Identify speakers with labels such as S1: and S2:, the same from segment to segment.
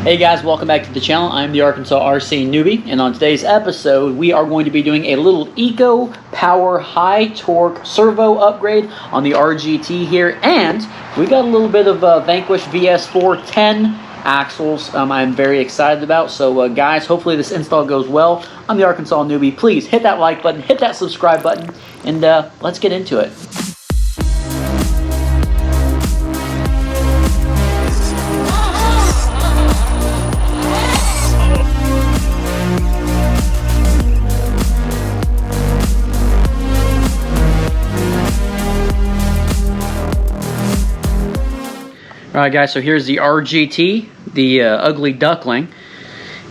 S1: Hey guys, welcome back to the channel. I'm the Arkansas RC newbie, and on today's episode we are going to be doing a little EcoPower high torque servo upgrade on the RGT here, and we got a little bit of Vanquish VS410 axles I'm very excited about. So guys, hopefully this install goes well. I'm the Arkansas newbie. Please hit that like button, hit that subscribe button, and let's get into it. Alright guys, so here's the RGT, the ugly duckling.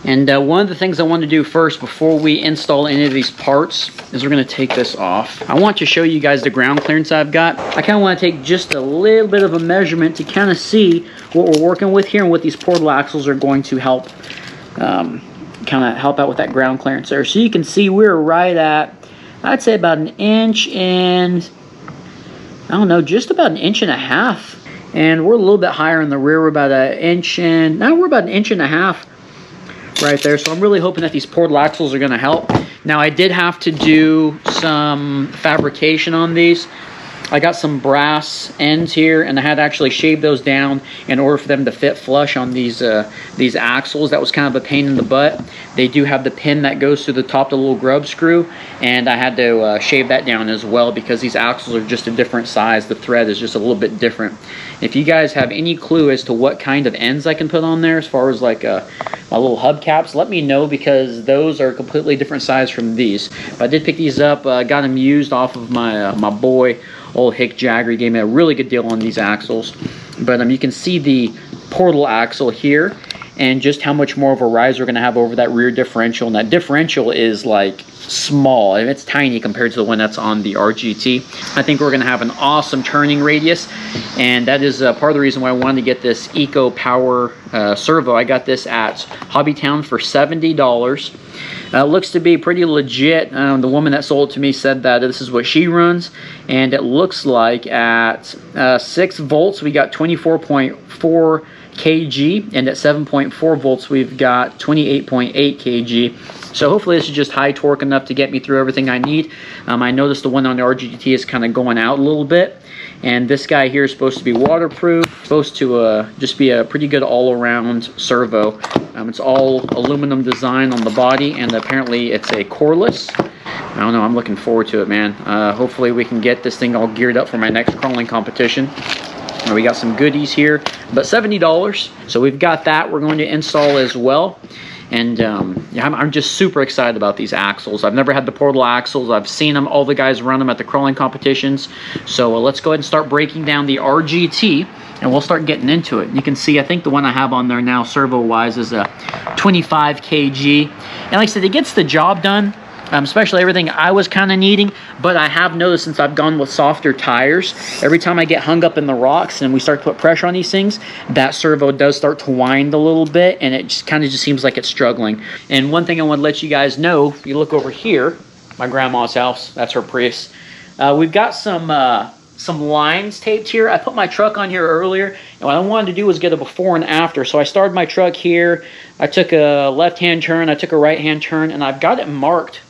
S1: And one of the things I want to do first before we install any of these parts is we're going to take this off. I want to show you guys the ground clearance I've got. I kind of want to take just a little bit of a measurement to kind of see what we're working with here and what these portal axles are going to help kind of help out with that ground clearance there. So you can see we're right at, I'd say about an inch and, I don't know, just about an inch and a half. And we're a little bit higher in the rear. We're about an inch and, now we're about an inch and a half right there. So I'm really hoping that these portal axles are going to help. Now I did have to do some fabrication on these. I got some brass ends here, and I had to actually shave those down in order for them to fit flush on these axles. That was kind of a pain in the butt. They do have the pin that goes through the top of the little grub screw, and I had to shave that down as well because these axles are just a different size. The thread is just a little bit different. If you guys have any clue as to what kind of ends I can put on there as far as like my little hubcaps, let me know, because those are completely different size from these. But I did pick these up, got them used off of my boy old Hick Jagger. He gave me a really good deal on these axles. But you can see the portal axle here and just how much more of a rise we're going to have over that rear differential. And that differential is like small. And it's tiny compared to the one that's on the RGT. I think we're going to have an awesome turning radius. And that is part of the reason why I wanted to get this EcoPower servo. I got this at Hobbytown for $70. Looks to be pretty legit. The woman that sold it to me said that this is what she runs, and it looks like at 6 volts we got 24.4 kg, and at 7.4 volts we've got 28.8 kg. So hopefully this is just high torque enough to get me through everything I need. I noticed the one on the RGT is kind of going out a little bit. And this guy here is supposed to be waterproof, supposed to just be a pretty good all-around servo. It's all aluminum design on the body, and apparently it's a Coreless. I don't know, I'm looking forward to it, man. Hopefully we can get this thing all geared up for my next crawling competition. We got some goodies here, but $70. So we've got that we're going to install as well. And yeah, I'm just super excited about these axles. I've never had the portal axles. I've seen them, all the guys run them at the crawling competitions. So let's go ahead and start breaking down the RGT, and we'll start getting into it. You can see, I think the one I have on there now, servo-wise, is a 25 kg. And like I said, it gets the job done. Especially everything I was kind of needing, but I have noticed since I've gone with softer tires, every time I get hung up in the rocks and we start to put pressure on these things, that servo does start to wind a little bit, and it just kind of seems like it's struggling. And one thing I want to let you guys know, if you look over here, my grandma's house, that's her Prius, we've got some lines taped here. I put my truck on here earlier, and what I wanted to do was get a before and after. So I started my truck here, I took a left-hand turn, I took a right-hand turn, and I've got it marked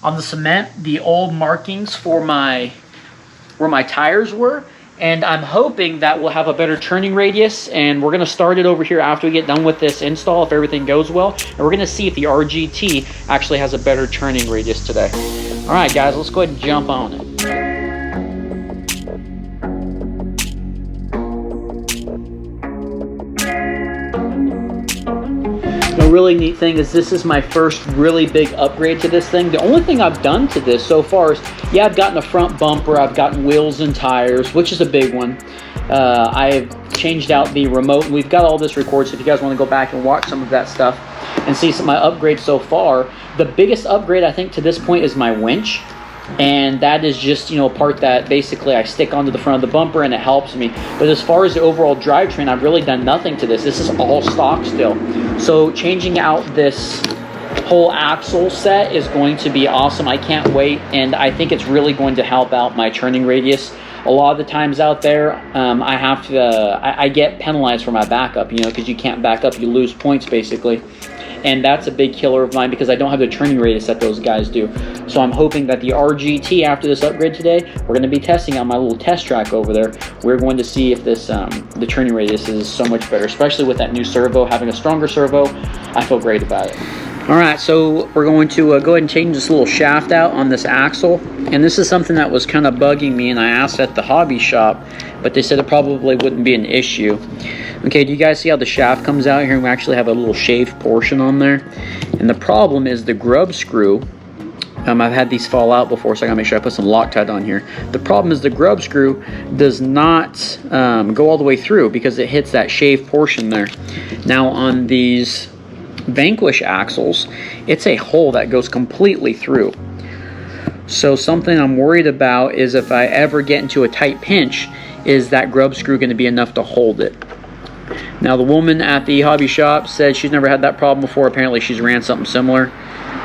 S1: on the cement, the old markings for where my tires were, and I'm hoping that we'll have a better turning radius. And we're going to start it over here after we get done with this install, if everything goes well, and we're going to see if the RGT actually has a better turning radius today. All right guys, let's go ahead and jump on it. The really neat thing is this is my first really big upgrade to this thing. The only thing I've done to this so far is, yeah, I've gotten a front bumper, I've gotten wheels and tires, which is a big one. I've changed out the remote, and we've got all this recorded, so if you guys want to go back and watch some of that stuff and see some of my upgrades so far. The biggest upgrade I think to this point is my winch. And that is just, you know, a part that basically I stick onto the front of the bumper and it helps me. But as far as the overall drivetrain, I've really done nothing to this. This is all stock still. So changing out this whole axle set is going to be awesome. I can't wait, and I think it's really going to help out my turning radius. A lot of the times out there, I have to, I get penalized for my backup, you know, because you can't back up, you lose points basically. And that's a big killer of mine because I don't have the turning radius that those guys do. So I'm hoping that the RGT, after this upgrade today, we're going to be testing on my little test track over there. We're going to see if this the turning radius is so much better, especially with that new servo. Having a stronger servo, I feel great about it. Alright, so we're going to go ahead and change this little shaft out on this axle. And this is something that was kind of bugging me, and I asked at the hobby shop, but they said it probably wouldn't be an issue. Okay, do you guys see how the shaft comes out here? We actually have a little shaved portion on there. And the problem is the grub screw. I've had these fall out before, so I gotta make sure I put some Loctite on here. The problem is the grub screw does not go all the way through because it hits that shaved portion there. Now on these Vanquish axles, it's a hole that goes completely through. So something I'm worried about is if I ever get into a tight pinch, is that grub screw going to be enough to hold it? Now the woman at the hobby shop said she's never had that problem before. Apparently she's ran something similar,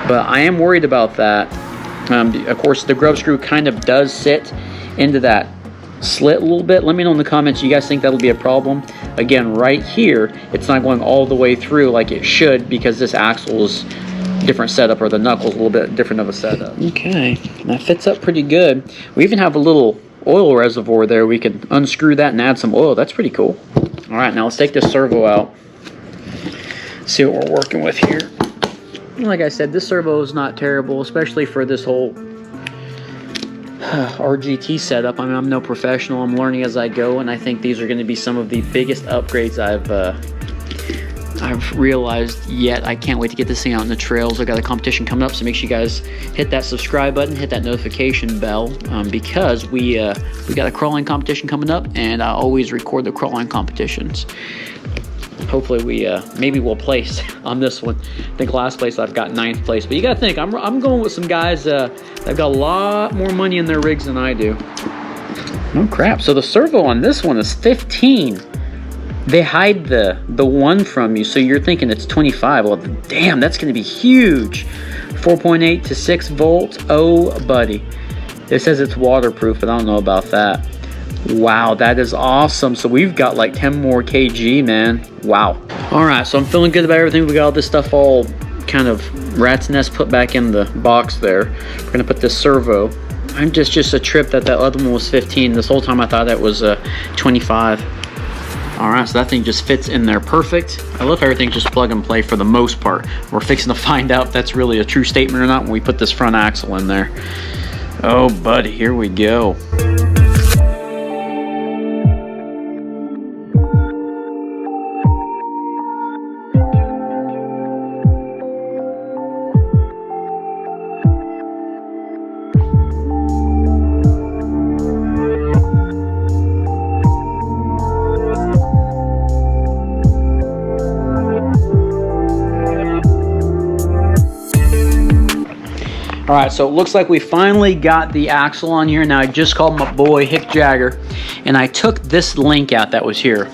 S1: but I am worried about that. Of course the grub screw kind of does sit into that slit a little bit. Let me know in the comments, you guys think that'll be a problem? Again, right here, it's not going all the way through like it should because this axle is different setup, or the knuckle's a little bit different of a setup. Okay, that fits up pretty good. We even have a little oil reservoir there. We can unscrew that and add some oil. That's pretty cool. All right, now let's take this servo out. See what we're working with here. Like I said, this servo is not terrible, especially for this whole RGT setup. I mean, I'm no professional. I'm learning as I go, and I think these are going to be some of the biggest upgrades I've realized yet. I can't wait to get this thing out in the trails. I got a competition coming up, so make sure you guys hit that subscribe button, hit that notification bell, because we got a crawling competition coming up, and I always record the crawling competitions. Hopefully maybe we'll place on this one. I think last place I've got 9th place, but you gotta think I'm going with some guys that got a lot more money in their rigs than I do. Oh crap! So the servo on this one is 15. They hide the 1 from you, so you're thinking it's 25. Well, damn, that's going to be huge. 4.8 to 6 volts. Oh, buddy. It says it's waterproof, but I don't know about that. Wow, that is awesome. So we've got like 10 more kg, man. Wow. All right, so I'm feeling good about everything. We got all this stuff all kind of rat's nest put back in the box there. We're going to put this servo. I'm just a trip that other one was 15. This whole time I thought that was 25. Alright, so that thing just fits in there perfect. I love everything just plug and play for the most part. We're fixing to find out if that's really a true statement or not when we put this front axle in there. Oh buddy, here we go. Alright, so it looks like we finally got the axle on here. Now I just called my boy Hick Jagger, and I took this link out that was here.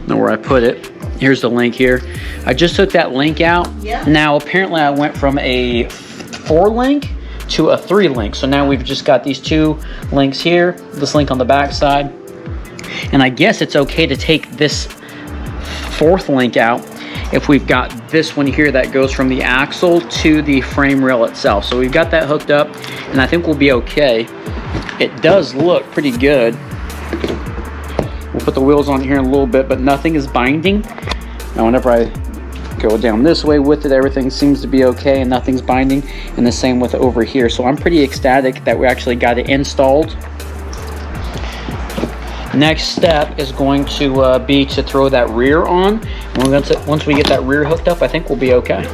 S1: Know where I put it. Here's the link here. I just took that link out. Yeah. Now apparently I went from a 4 link to a 3 link. So now we've just got these 2 links here, this link on the back side. And I guess it's okay to take this 4th link out if we've got this one here that goes from the axle to the frame rail itself. So we've got that hooked up, and I think we'll be okay. It does look pretty good. We'll put the wheels on here in a little bit, but nothing is binding. Now whenever I go down this way with it, everything seems to be okay and nothing's binding, and the same with over here. So I'm pretty ecstatic that we actually got it installed. Next step is going to be to throw that rear on. And once we get that rear hooked up, I think we'll be okay.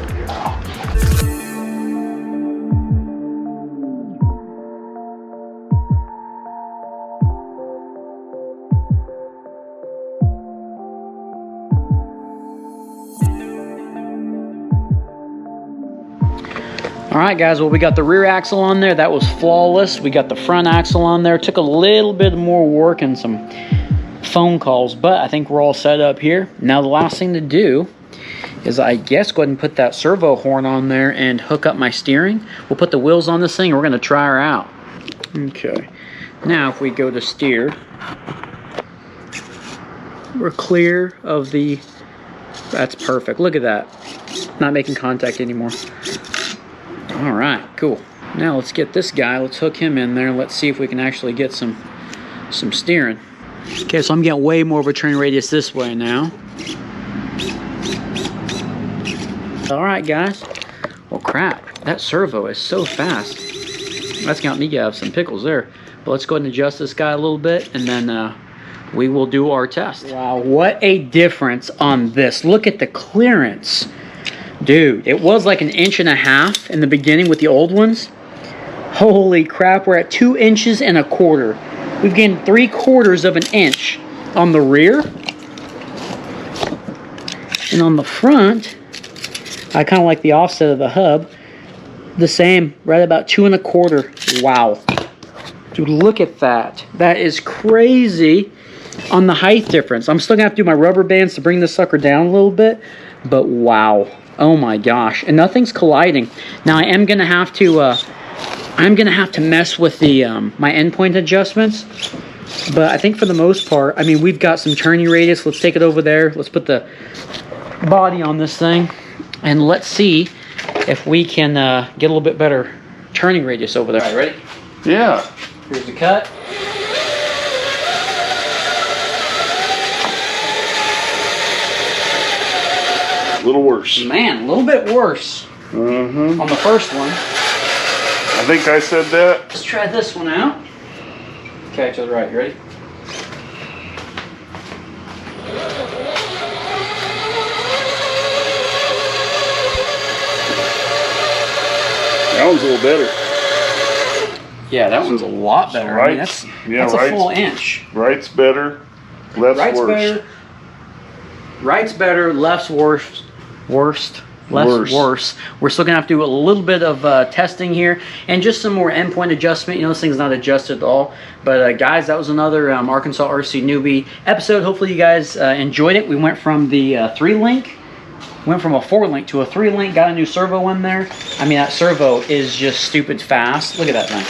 S1: Alright guys, well we got the rear axle on there. That was flawless. We got the front axle on there. Took a little bit more work and some phone calls, but I think we're all set up here. Now the last thing to do is I guess go ahead and put that servo horn on there and hook up my steering. We'll put the wheels on this thing and we're going to try her out. Okay. Now if we go to steer, we're clear of the, that's perfect. Look at that. Not making contact anymore. All right, cool. Now let's get this guy, let's hook him in there. Let's see if we can actually get some steering. Okay, so I'm getting way more of a turning radius this way now. All right, guys. Well, crap, that servo is so fast. That's got me have some pickles there. But let's go ahead and adjust this guy a little bit, and then we will do our test. Wow, what a difference on this. Look at the clearance. Dude, it was like 1.5 inches in the beginning with the old ones. Holy crap, we're at 2.25 inches. We've gained 3/4 of an inch on the rear. And on the front, I kind of like the offset of the hub. The same, right about 2.25. Wow. Dude, look at that. That is crazy on the height difference. I'm still going to have to do my rubber bands to bring this sucker down a little bit. But wow. Oh my gosh. And nothing's colliding. Now I am going to have to mess with the my endpoint adjustments. But I think for the most part, I mean, we've got some turning radius. Let's take it over there. Let's put the body on this thing. And let's see if we can get a little bit better turning radius over there. All right, ready?
S2: Yeah.
S1: Here's the cut.
S2: A little worse.
S1: Man, a little bit worse on the first one.
S2: I think I said that.
S1: Let's try this one out. Okay, to the right. You ready?
S2: That one's a little better.
S1: Yeah, that one's a lot better.
S2: Right.
S1: I mean, that's a full inch.
S2: Right's better, left's worse.
S1: Better. Right's better, left's worse. Left's worse. We're still gonna have to do a little bit of testing here and just some more endpoint adjustment. You know, this thing's not adjusted at all. But guys, that was another Arkansas RC newbie episode. Hopefully you guys enjoyed it. We went from the 3-link. Went from a 4-link to a 3-link, got a new servo in there. I mean, that servo is just stupid fast. Look at that thing.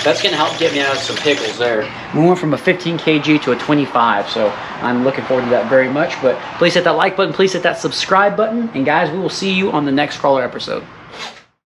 S1: That's gonna help get me out of some pickles there. We went from a 15 kg to a 25, so I'm looking forward to that very much. But please hit that like button, please hit that subscribe button, and guys, we will see you on the next crawler episode.